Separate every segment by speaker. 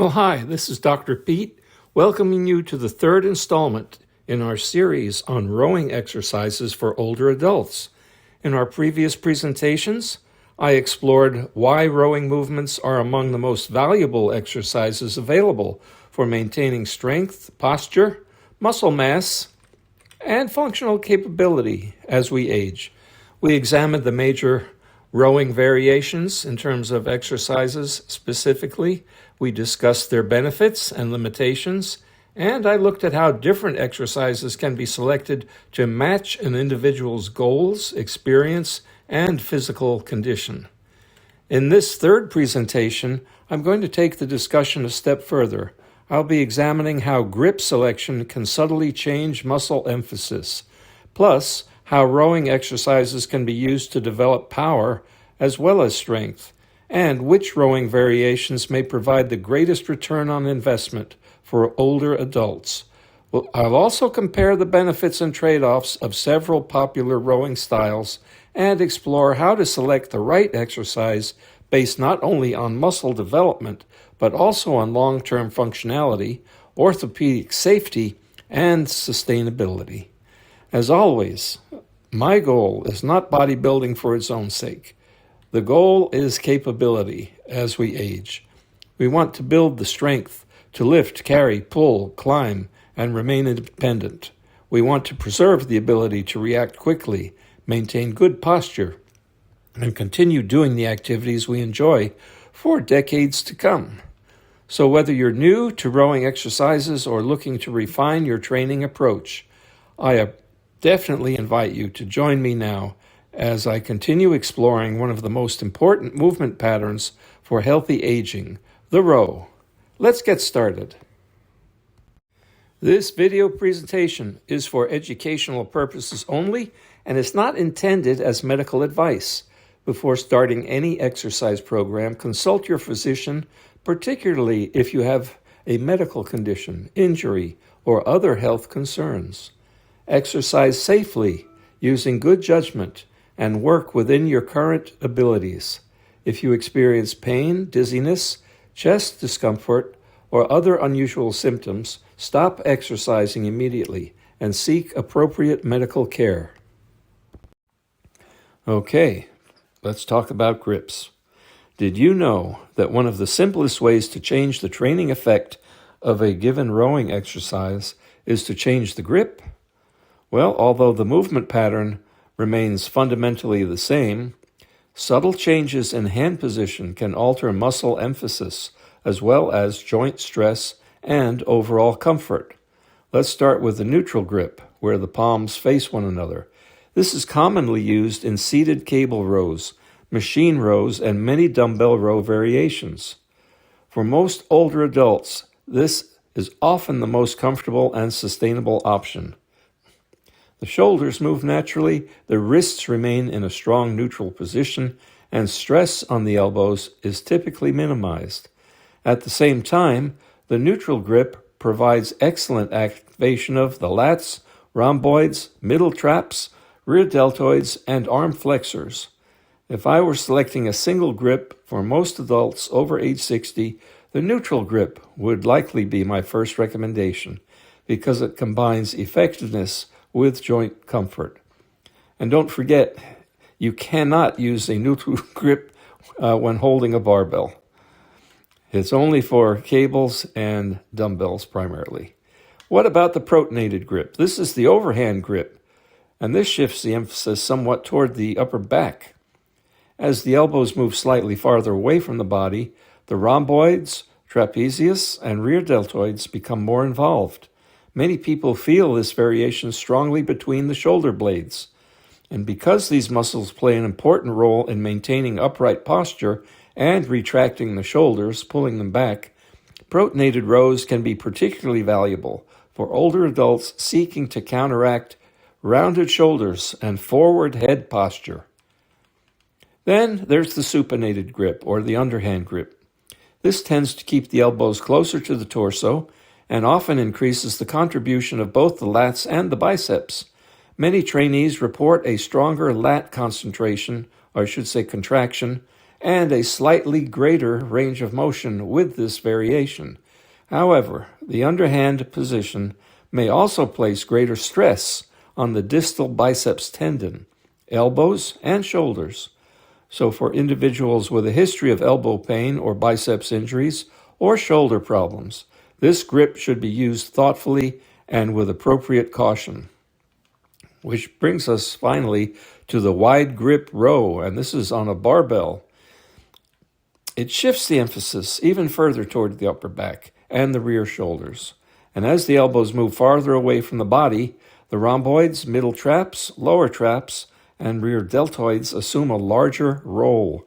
Speaker 1: Well, hi, this is Dr. Pete, welcoming you to the third installment in our series on rowing exercises for older adults. In our previous presentations, I explored why rowing movements are among the most valuable exercises available for maintaining strength, posture, muscle mass, and functional capability as we age. We examined the major rowing variations in terms of exercises specifically. We discussed their benefits and limitations, and I looked at how different exercises can be selected to match an individual's goals, experience, and physical condition. In this third presentation, I'm going to take the discussion a step further. I'll be examining how grip selection can subtly change muscle emphasis, plus how rowing exercises can be used to develop power as well as strength, and which rowing variations may provide the greatest return on investment for older adults. I'll also compare the benefits and trade-offs of several popular rowing styles and explore how to select the right exercise based not only on muscle development, but also on long-term functionality, orthopedic safety, and sustainability. As always, my goal is not bodybuilding for its own sake. The goal is capability as we age. We want to build the strength to lift, carry, pull, climb, and remain independent. We want to preserve the ability to react quickly, maintain good posture, and continue doing the activities we enjoy for decades to come. So whether you're new to rowing exercises or looking to refine your training approach, I definitely invite you to join me now as I continue exploring one of the most important movement patterns for healthy aging, the row. Let's get started. This video presentation is for educational purposes only and is not intended as medical advice. Before starting any exercise program, consult your physician, particularly if you have a medical condition, injury, or other health concerns. Exercise safely, using good judgment, and work within your current abilities. If you experience pain, dizziness, chest discomfort, or other unusual symptoms, stop exercising immediately and seek appropriate medical care. Okay, let's talk about grips. Did you know that one of the simplest ways to change the training effect of a given rowing exercise is to change the grip? Well, although the movement pattern remains fundamentally the same, subtle changes in hand position can alter muscle emphasis as well as joint stress and overall comfort. Let's start with the neutral grip, where the palms face one another. This is commonly used in seated cable rows, machine rows, and many dumbbell row variations. For most older adults, this is often the most comfortable and sustainable option. The shoulders move naturally, the wrists remain in a strong neutral position, and stress on the elbows is typically minimized. At the same time, the neutral grip provides excellent activation of the lats, rhomboids, middle traps, rear deltoids, and arm flexors. If I were selecting a single grip for most adults over age 60, the neutral grip would likely be my first recommendation because it combines effectiveness with joint comfort. And don't forget, you cannot use a neutral grip when holding a barbell. It's only for cables and dumbbells primarily. What about the pronated grip? This is the overhand grip, and this shifts the emphasis somewhat toward the upper back. As the elbows move slightly farther away from the body, the rhomboids, trapezius, and rear deltoids become more involved. Many people feel this variation strongly between the shoulder blades. And because these muscles play an important role in maintaining upright posture and retracting the shoulders, pulling them back, pronated rows can be particularly valuable for older adults seeking to counteract rounded shoulders and forward head posture. Then there's the supinated grip, or the underhand grip. This tends to keep the elbows closer to the torso and often increases the contribution of both the lats and the biceps. Many trainees report a stronger lat concentration, or I should say contraction, and a slightly greater range of motion with this variation. However, the underhand position may also place greater stress on the distal biceps tendon, elbows, and shoulders. So for individuals with a history of elbow pain or biceps injuries or shoulder problems, this grip should be used thoughtfully and with appropriate caution. Which brings us finally to the wide grip row, and this is on a barbell. It shifts the emphasis even further toward the upper back and the rear shoulders. And as the elbows move farther away from the body, the rhomboids, middle traps, lower traps, and rear deltoids assume a larger role.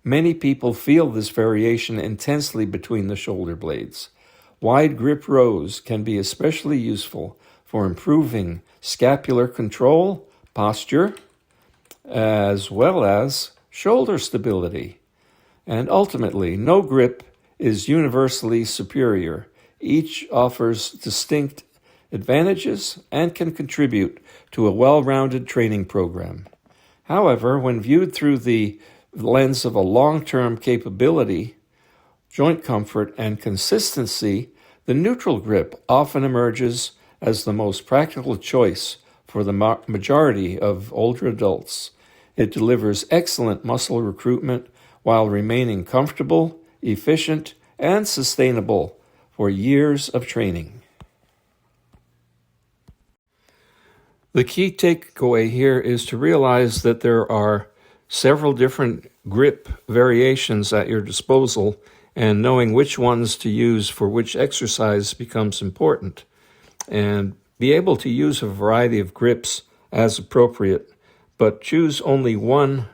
Speaker 1: Many people feel this variation intensely between the shoulder blades. Wide grip rows can be especially useful for improving scapular control, posture, as well as shoulder stability. And ultimately, no grip is universally superior. Each offers distinct advantages and can contribute to a well-rounded training program. However, when viewed through the lens of a long-term capability, joint comfort, and consistency, the neutral grip often emerges as the most practical choice for the majority of older adults. It delivers excellent muscle recruitment while remaining comfortable, efficient, and sustainable for years of training. The key takeaway here is to realize that there are several different grip variations at your disposal, and knowing which ones to use for which exercise becomes important. And be able to use a variety of grips as appropriate, but choose only one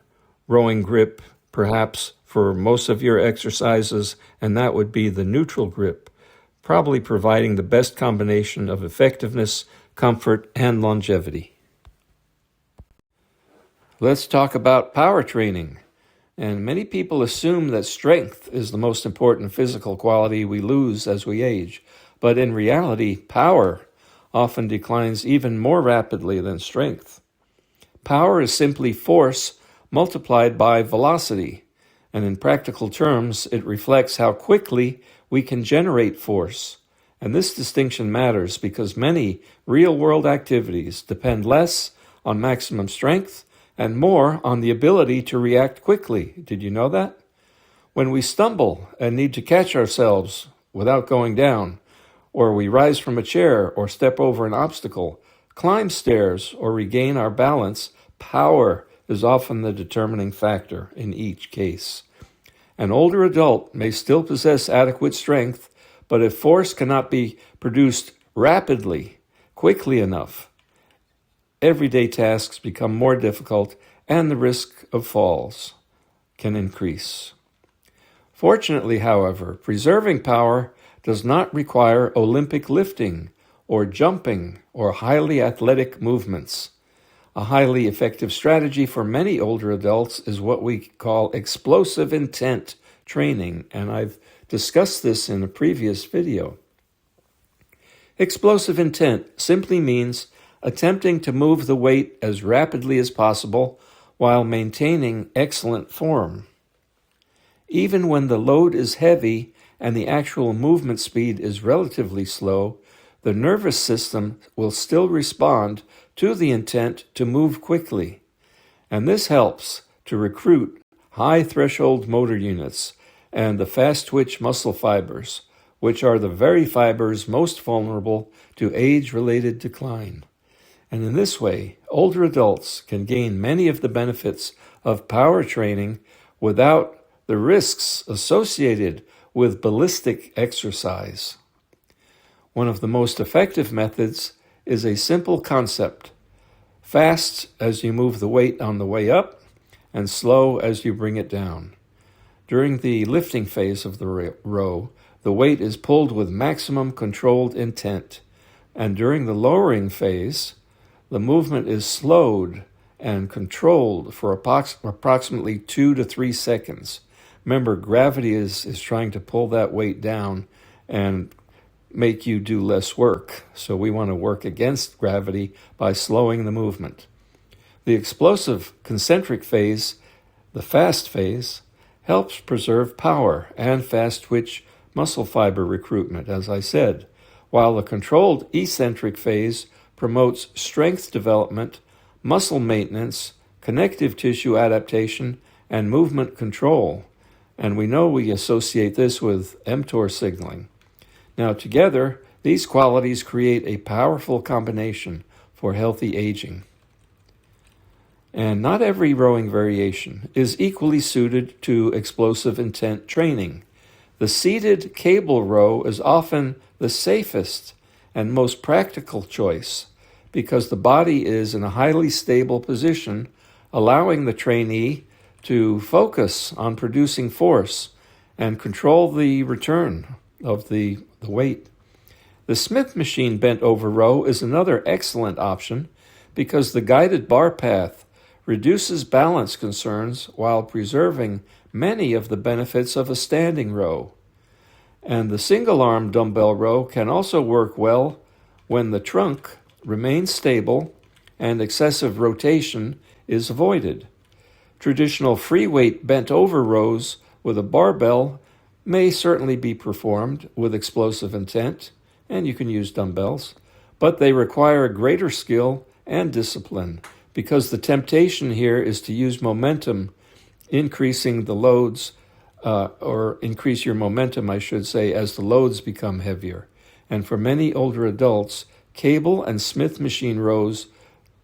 Speaker 1: rowing grip, perhaps for most of your exercises, and that would be the neutral grip, probably providing the best combination of effectiveness, comfort, and longevity. Let's talk about power training. And many people assume that strength is the most important physical quality we lose as we age. But in reality, power often declines even more rapidly than strength. Power is simply force multiplied by velocity. And in practical terms, it reflects how quickly we can generate force. And this distinction matters because many real-world activities depend less on maximum strength and more on the ability to react quickly. Did you know that? When we stumble and need to catch ourselves without going down, or we rise from a chair or step over an obstacle, climb stairs or regain our balance, power is often the determining factor in each case. An older adult may still possess adequate strength, but if force cannot be produced rapidly, quickly enough, everyday tasks become more difficult and the risk of falls can increase. Fortunately, however, preserving power does not require Olympic lifting or jumping or highly athletic movements. A highly effective strategy for many older adults is what we call explosive intent training, and I've discussed this in a previous video. Explosive intent simply means attempting to move the weight as rapidly as possible while maintaining excellent form. Even when the load is heavy and the actual movement speed is relatively slow, the nervous system will still respond to the intent to move quickly. And this helps to recruit high threshold motor units and the fast twitch muscle fibers, which are the very fibers most vulnerable to age-related decline. And in this way, older adults can gain many of the benefits of power training without the risks associated with ballistic exercise. One of the most effective methods is a simple concept: fast as you move the weight on the way up and slow as you bring it down. During the lifting phase of the row, the weight is pulled with maximum controlled intent, and during the lowering phase, the movement is slowed and controlled for approximately 2 to 3 seconds. Remember, gravity is trying to pull that weight down and make you do less work. So we want to work against gravity by slowing the movement. The explosive concentric phase, the fast phase, helps preserve power and fast-twitch muscle fiber recruitment, as I said, while the controlled eccentric phase promotes strength development, muscle maintenance, connective tissue adaptation, and movement control. And we know we associate this with mTOR signaling. Now, together, these qualities create a powerful combination for healthy aging. And not every rowing variation is equally suited to explosive intent training. The seated cable row is often the safest and most practical choice because the body is in a highly stable position, allowing the trainee to focus on producing force and control the return of the weight. The Smith machine bent over row is another excellent option because the guided bar path reduces balance concerns while preserving many of the benefits of a standing row. And the single-arm dumbbell row can also work well when the trunk remains stable and excessive rotation is avoided. Traditional free weight bent over rows with a barbell may certainly be performed with explosive intent, and you can use dumbbells, but they require greater skill and discipline because the temptation here is to use momentum, increasing the loads, or increase your momentum, I should say, as the loads become heavier. And for many older adults, cable and Smith machine rows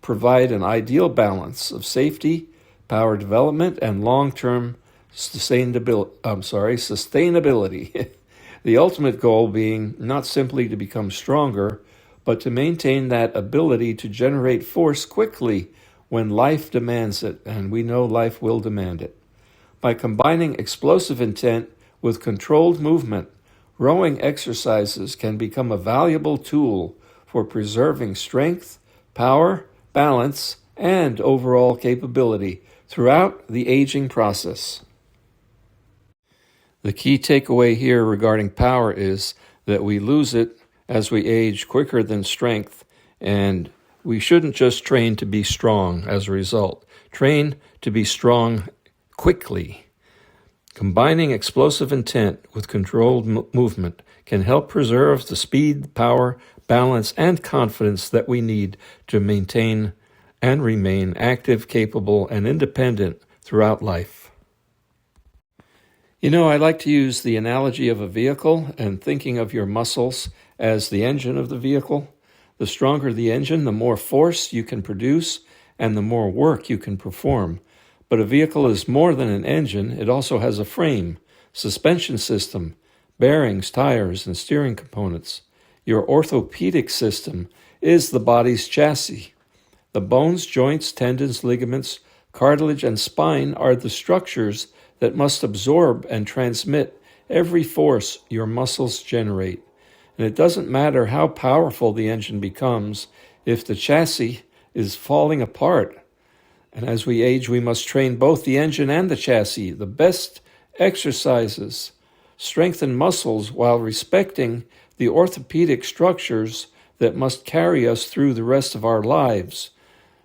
Speaker 1: provide an ideal balance of safety, power development, and long-term sustainability. The ultimate goal being not simply to become stronger, but to maintain that ability to generate force quickly when life demands it, and we know life will demand it. By combining explosive intent with controlled movement, rowing exercises can become a valuable tool for preserving strength, power, balance, and overall capability throughout the aging process. The key takeaway here regarding power is that we lose it as we age quicker than strength, and we shouldn't just train to be strong as a result. Train to be strong quickly. Combining explosive intent with controlled movement can help preserve the speed, power, balance, and confidence that we need to maintain and remain active, capable, and independent throughout life. You know, I like to use the analogy of a vehicle and thinking of your muscles as the engine of the vehicle. The stronger the engine, the more force you can produce and the more work you can perform. But a vehicle is more than an engine. It also has a frame, suspension system, bearings, tires, and steering components. Your orthopedic system is the body's chassis. The bones, joints, tendons, ligaments, cartilage, and spine are the structures that must absorb and transmit every force your muscles generate. And it doesn't matter how powerful the engine becomes if the chassis is falling apart. And as we age, we must train both the engine and the chassis. The best exercises strengthen muscles while respecting the orthopedic structures that must carry us through the rest of our lives.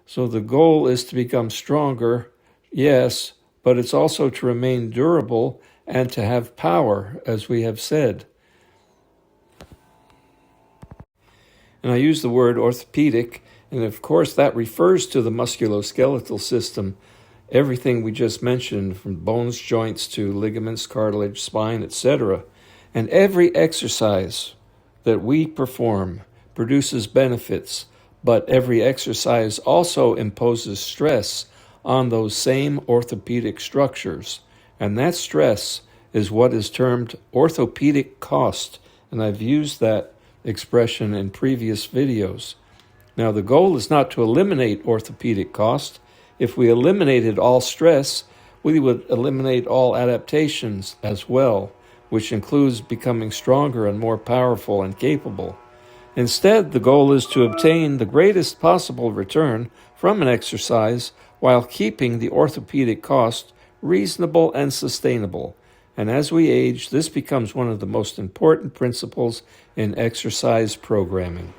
Speaker 1: So the goal is to become stronger, yes, but it's also to remain durable and to have power, as we have said. And I use the word orthopedic, and of course that refers to the musculoskeletal system, everything we just mentioned, from bones, joints to ligaments, cartilage, spine, etc. And every exercise that we perform produces benefits, but every exercise also imposes stress on those same orthopedic structures. And that stress is what is termed orthopedic cost, and I've used that expression in previous videos. Now, the goal is not to eliminate orthopedic cost. If we eliminated all stress, we would eliminate all adaptations as well, which includes becoming stronger and more powerful and capable. Instead, the goal is to obtain the greatest possible return from an exercise while keeping the orthopedic cost reasonable and sustainable. And as we age, this becomes one of the most important principles in exercise programming.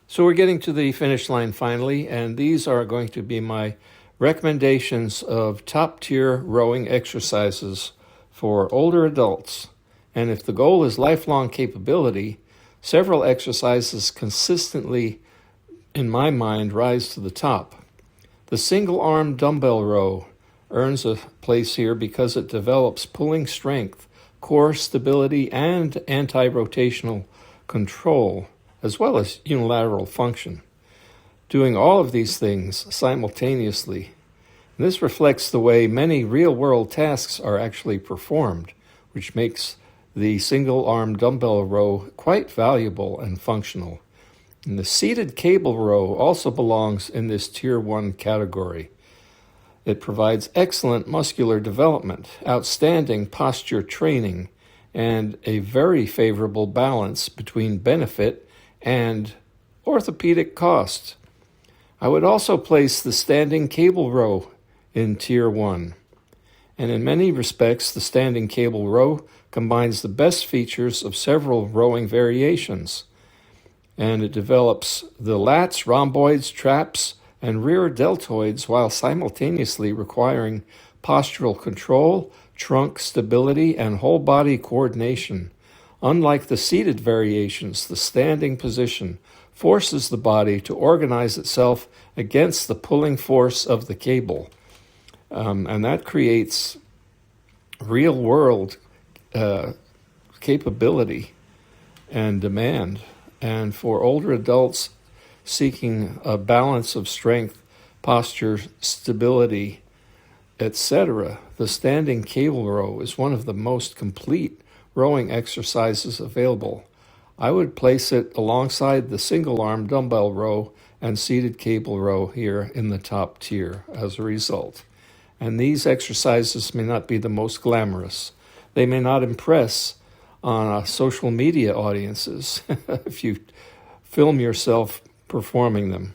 Speaker 1: So we're getting to the finish line finally, and these are going to be my recommendations of top-tier rowing exercises for older adults. And if the goal is lifelong capability, several exercises consistently, in my mind, rise to the top. The single-arm dumbbell row earns a place here because it develops pulling strength, core stability, and anti-rotational control, as well as unilateral function. Doing all of these things simultaneously. This reflects the way many real-world tasks are actually performed, which makes the single-arm dumbbell row quite valuable and functional. And the seated cable row also belongs in this Tier 1 category. It provides excellent muscular development, outstanding posture training, and a very favorable balance between benefit and orthopedic cost. I would also place the standing cable row in Tier 1. And in many respects, the standing cable row combines the best features of several rowing variations. And it develops the lats, rhomboids, traps, and rear deltoids while simultaneously requiring postural control, trunk stability, and whole body coordination. Unlike the seated variations, the standing position forces the body to organize itself against the pulling force of the cable. And that creates real-world capability and demand. And for older adults seeking a balance of strength, posture, stability, etc., the standing cable row is one of the most complete rowing exercises available. I would place it alongside the single-arm dumbbell row and seated cable row here in the top tier as a result. And these exercises may not be the most glamorous. They may not impress on social media audiences if you film yourself performing them.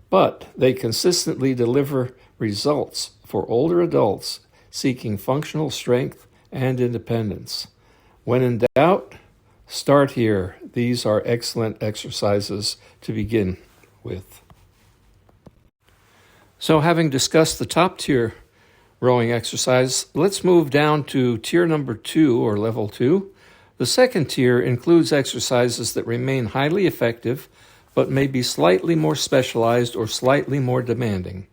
Speaker 1: But they consistently deliver results for older adults seeking functional strength and independence. When in doubt, start here. These are excellent exercises to begin with. So having discussed the top tier rowing exercise, let's move down to tier number 2 or level 2. The second tier includes exercises that remain highly effective but may be slightly more specialized or slightly more demanding.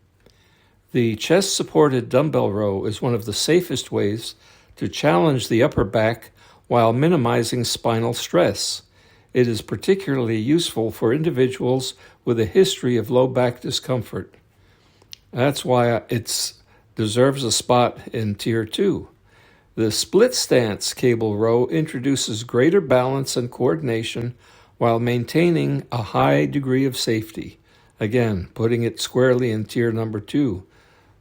Speaker 1: The chest-supported dumbbell row is one of the safest ways to challenge the upper back while minimizing spinal stress. It is particularly useful for individuals with a history of low back discomfort. That's why it deserves a spot in Tier 2. The split stance cable row introduces greater balance and coordination while maintaining a high degree of safety. Again, putting it squarely in Tier number 2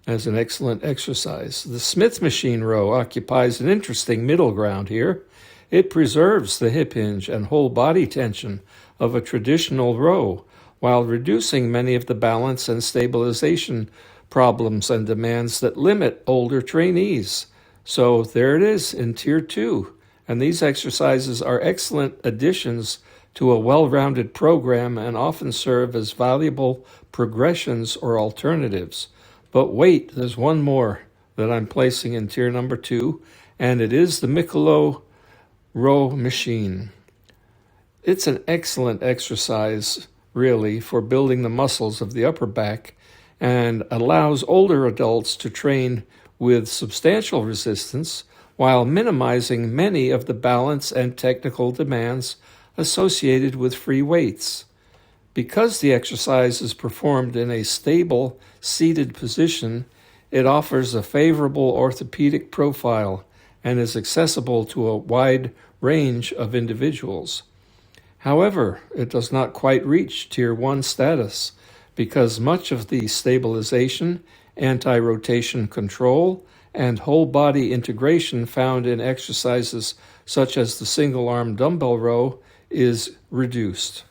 Speaker 1: as an excellent exercise. The Smith machine row occupies an interesting middle ground here. It preserves the hip hinge and whole body tension of a traditional row while reducing many of the balance and stabilization problems and demands that limit older trainees. So there it is in Tier 2. And these exercises are excellent additions to a well-rounded program and often serve as valuable progressions or alternatives. But wait, there's one more that I'm placing in Tier number 2, and it is the MIKOLO row machine. It's an excellent exercise, really, for building the muscles of the upper back and allows older adults to train with substantial resistance while minimizing many of the balance and technical demands associated with free weights. Because the exercise is performed in a stable, seated position, it offers a favorable orthopedic profile and is accessible to a wide range of individuals. However, it does not quite reach Tier 1 status because much of the stabilization, anti-rotation control, and whole body integration found in exercises such as the single-arm dumbbell row is reduced.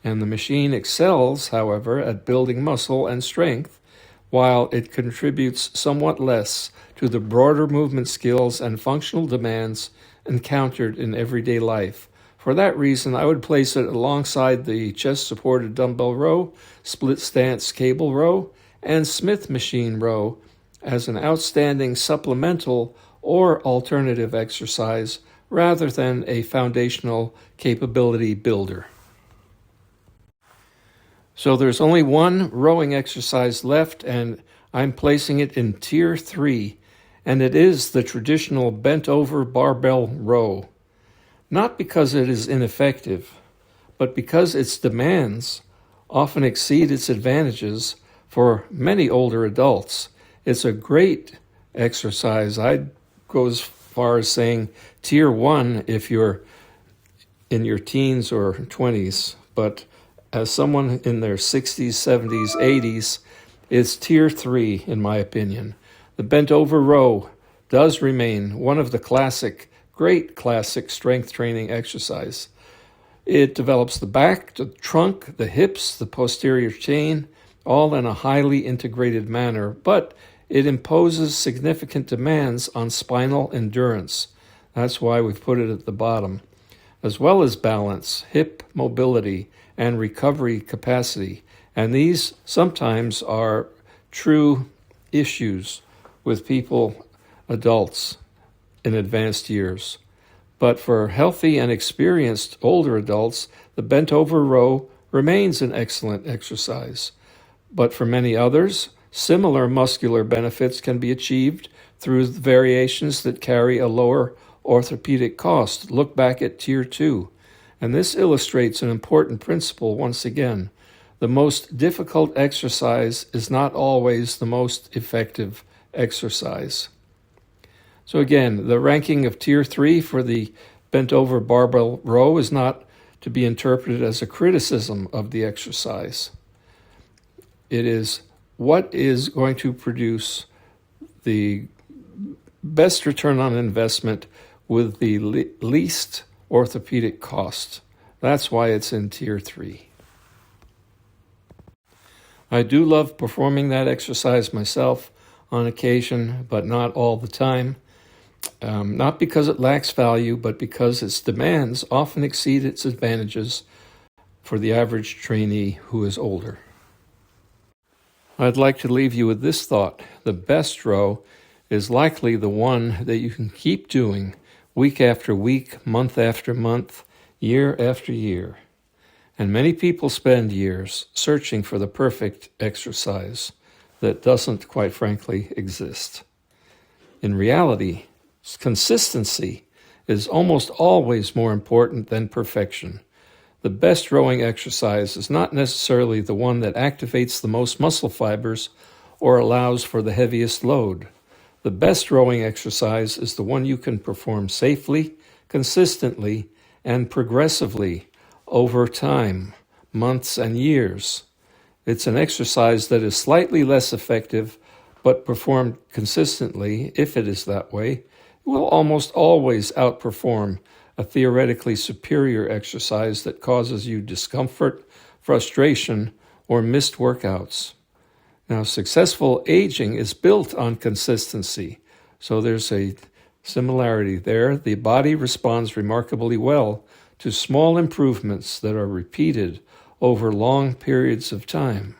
Speaker 1: And the machine excels, however, at building muscle and strength, while it contributes somewhat less to the broader movement skills and functional demands encountered in everyday life. For that reason, I would place it alongside the chest-supported dumbbell row, split stance cable row, and Smith machine row as an outstanding supplemental or alternative exercise rather than a foundational capability builder. So there's only one rowing exercise left, and I'm placing it in Tier 3, and it is the traditional bent-over barbell row. Not because it is ineffective, but because its demands often exceed its advantages for many older adults. It's a great exercise. I'd go as far as saying Tier 1 if you're in your teens or 20s, but as someone in their 60s, 70s, 80s, it's Tier 3 in my opinion. The bent over row does remain one of the great classic strength training exercise. It develops the back, the trunk, the hips, the posterior chain, all in a highly integrated manner, but it imposes significant demands on spinal endurance. That's why we've put it at the bottom, as well as balance, hip mobility, and recovery capacity. And these sometimes are true issues with people, adults, in advanced years. But for healthy and experienced older adults, the bent over row remains an excellent exercise. But for many others, similar muscular benefits can be achieved through variations that carry a lower orthopedic cost. Look back at Tier 2. And this illustrates an important principle once again. The most difficult exercise is not always the most effective exercise. So again, the ranking of Tier 3 for the bent over barbell row is not to be interpreted as a criticism of the exercise. It is what is going to produce the best return on investment with the least orthopedic cost. That's why it's in Tier 3. I do love performing that exercise myself on occasion, but not all the time. Not because it lacks value, but because its demands often exceed its advantages for the average trainee who is older. I'd like to leave you with this thought. The best row is likely the one that you can keep doing week after week, month after month, year after year. And many people spend years searching for the perfect exercise that doesn't, quite frankly, exist. In reality, consistency is almost always more important than perfection. The best rowing exercise is not necessarily the one that activates the most muscle fibers or allows for the heaviest load. The best rowing exercise is the one you can perform safely, consistently, and progressively over time, months and years. It's an exercise that is slightly less effective, but performed consistently, if it is that way, it will almost always outperform a theoretically superior exercise that causes you discomfort, frustration, or missed workouts. Now, successful aging is built on consistency, so there's a similarity there. The body responds remarkably well to small improvements that are repeated over long periods of time.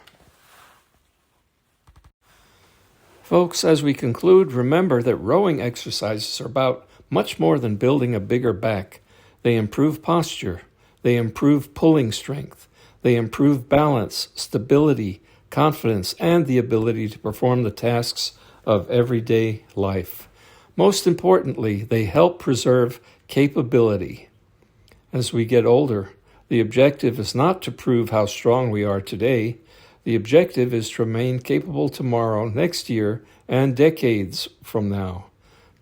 Speaker 1: Folks, as we conclude, remember that rowing exercises are about much more than building a bigger back. They improve posture. They improve pulling strength. They improve balance, stability, confidence, and the ability to perform the tasks of everyday life. Most importantly, they help preserve capability. As we get older, the objective is not to prove how strong we are today. The objective is to remain capable tomorrow, next year, and decades from now.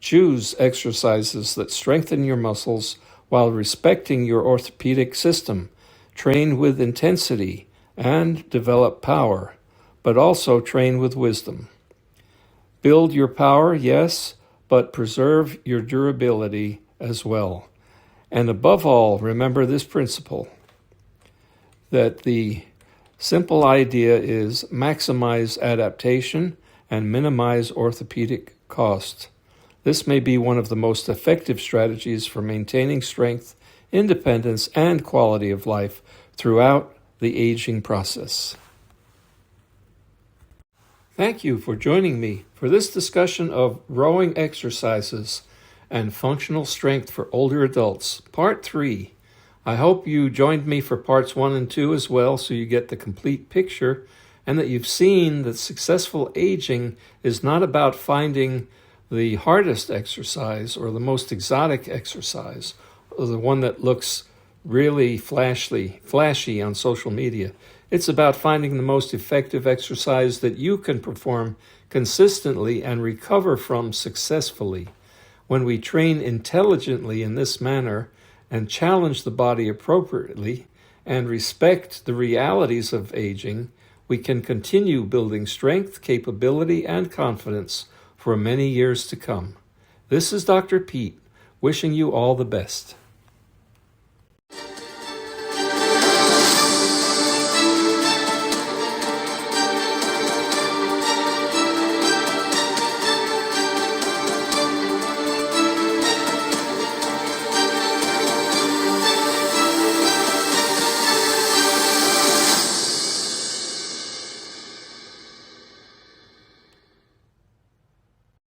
Speaker 1: Choose exercises that strengthen your muscles while respecting your orthopedic system. Train with intensity and develop power, but also train with wisdom. Build your power, yes, but preserve your durability as well. And above all, remember this principle, that the simple idea is maximize adaptation and minimize orthopedic cost. This may be one of the most effective strategies for maintaining strength, independence, and quality of life throughout the aging process. Thank you for joining me for this discussion of rowing exercises and functional strength for older adults, Part 3. I hope you joined me for Parts 1 and 2 as well, so you get the complete picture, and that you've seen that successful aging is not about finding the hardest exercise or the most exotic exercise, or the one that looks really flashy on social media. It's about finding the most effective exercise that you can perform consistently and recover from successfully. When we train intelligently in this manner and challenge the body appropriately and respect the realities of aging, we can continue building strength, capability, and confidence for many years to come. This is Dr. Pete, wishing you all the best.